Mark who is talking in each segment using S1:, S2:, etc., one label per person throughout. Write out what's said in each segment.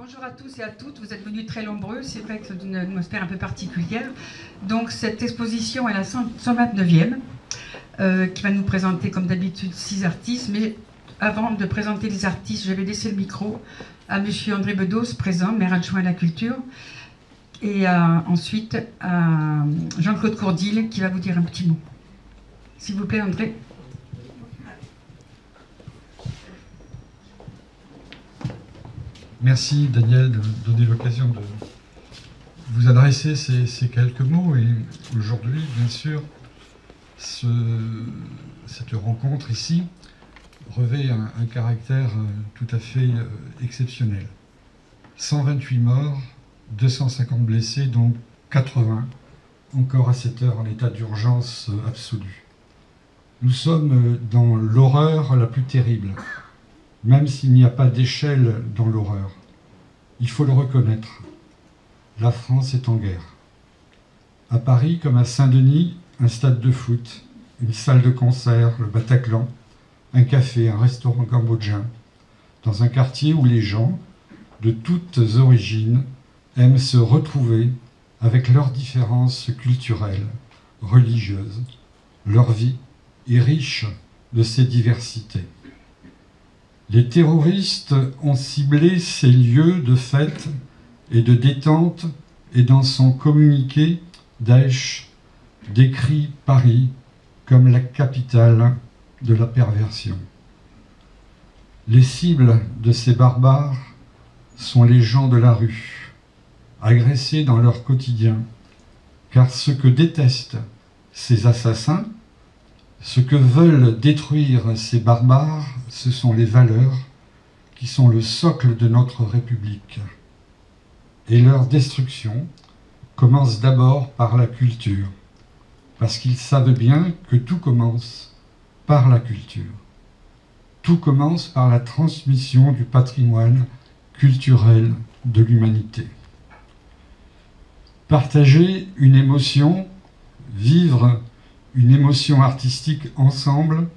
S1: Bonjour à tous et à toutes, vous êtes venus très nombreux, c'est vrai que c'est une atmosphère un peu particulière. Donc cette exposition est la 129e, qui va nous présenter comme d'habitude 6 artistes, mais avant de présenter les artistes, je vais laisser le micro à monsieur André Bedos, présent, maire adjoint à la culture, et ensuite à Jean-Claude Courdil qui va vous dire un petit mot. S'il vous plaît André.
S2: Merci Daniel de me donner l'occasion de vous adresser ces quelques mots. Et aujourd'hui, bien sûr, cette rencontre ici revêt un caractère tout à fait exceptionnel. 128 morts, 250 blessés, dont 80 encore à cette heure en état d'urgence absolue. Nous sommes dans l'horreur la plus terrible. Même s'il n'y a pas d'échelle dans l'horreur. Il faut le reconnaître. La France est en guerre. À Paris, comme à Saint-Denis, un stade de foot, une salle de concert, le Bataclan, un café, un restaurant cambodgien, dans un quartier où les gens, de toutes origines, aiment se retrouver avec leurs différences culturelles, religieuses. Leur vie est riche de ces diversités. Les terroristes ont ciblé ces lieux de fête et de détente et dans son communiqué, Daesh décrit Paris comme la capitale de la perversion. Les cibles de ces barbares sont les gens de la rue, agressés dans leur quotidien, car ce que détestent ces assassins, ce que veulent détruire ces barbares, ce sont les valeurs qui sont le socle de notre République. Et leur destruction commence d'abord par la culture, parce qu'ils savent bien que tout commence par la culture. Tout commence par la transmission du patrimoine culturel de l'humanité. Partager une émotion, vivre une émotion artistique ensemble,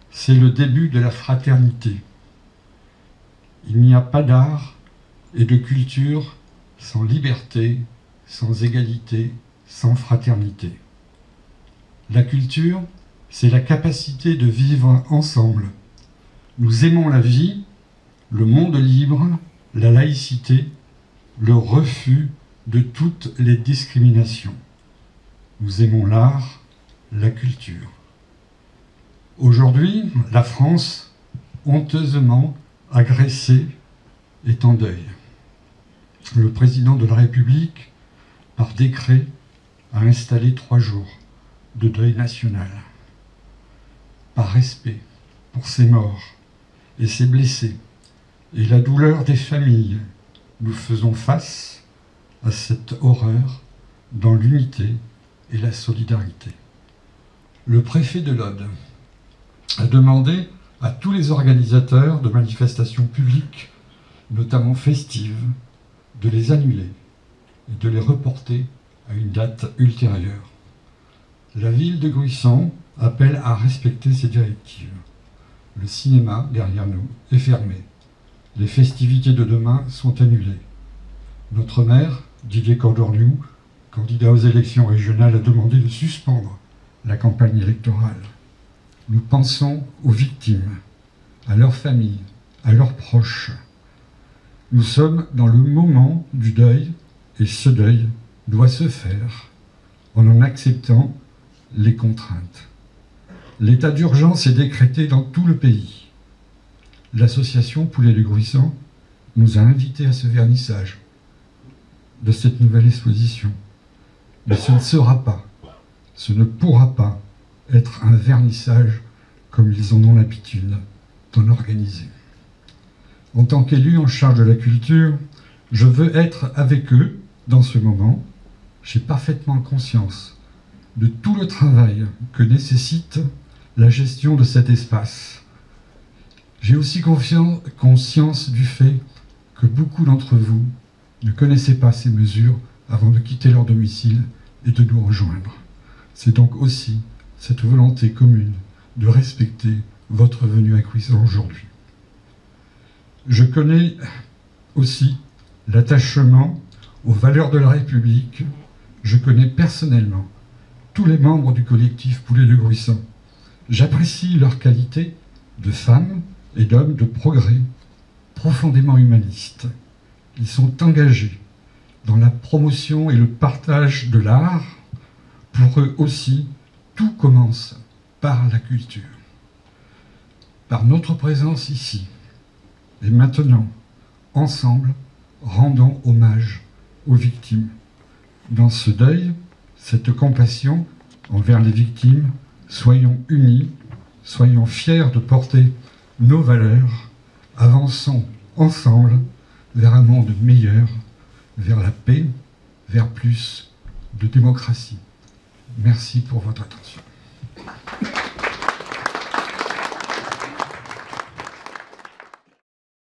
S2: c'est le début de la fraternité. Il n'y a pas d'art et de culture sans liberté, sans égalité, sans fraternité. La culture, c'est la capacité de vivre ensemble. Nous aimons la vie, le monde libre, la laïcité, le refus de toutes les discriminations. Nous aimons l'art, la culture. Aujourd'hui, la France, honteusement agressée, est en deuil. Le président de la République, par décret, a installé 3 jours de deuil national. Par respect pour ces morts et ces blessés et la douleur des familles, nous faisons face à cette horreur dans l'unité et la solidarité. Le préfet de l'Aude a demandé à tous les organisateurs de manifestations publiques, notamment festives, de les annuler et de les reporter à une date ultérieure. La ville de Gruissan appelle à respecter ces directives. Le cinéma, derrière nous, est fermé. Les festivités de demain sont annulées. Notre maire, Didier Cordorniou, candidat aux élections régionales, a demandé de suspendre la campagne électorale. Nous pensons aux victimes, à leurs familles, à leurs proches. Nous sommes dans le moment du deuil, et ce deuil doit se faire en acceptant les contraintes. L'état d'urgence est décrété dans tout le pays. L'association Poulet de Gruissan nous a invités à ce vernissage de cette nouvelle exposition. Mais ce ne sera pas, ce ne pourra pas être un vernissage comme ils en ont l'habitude d'en organiser. En tant qu'élu en charge de la culture, je veux être avec eux dans ce moment. J'ai parfaitement conscience de tout le travail que nécessite la gestion de cet espace. J'ai aussi conscience du fait que beaucoup d'entre vous ne connaissaient pas ces mesures avant de quitter leur domicile et de nous rejoindre. C'est donc aussi cette volonté commune de respecter votre venue à Gruissan aujourd'hui. Je connais aussi l'attachement aux valeurs de la République. Je connais personnellement tous les membres du collectif Poulet de Gruissan. J'apprécie leur qualité de femmes et d'hommes de progrès, profondément humanistes. Ils sont engagés dans la promotion et le partage de l'art. Pour eux aussi, tout commence par la culture. Par notre présence ici, et maintenant, ensemble, rendons hommage aux victimes. Dans ce deuil, cette compassion envers les victimes, soyons unis, soyons fiers de porter nos valeurs, avançons ensemble vers un monde meilleur, vers la paix, vers plus de démocratie. Merci pour votre attention.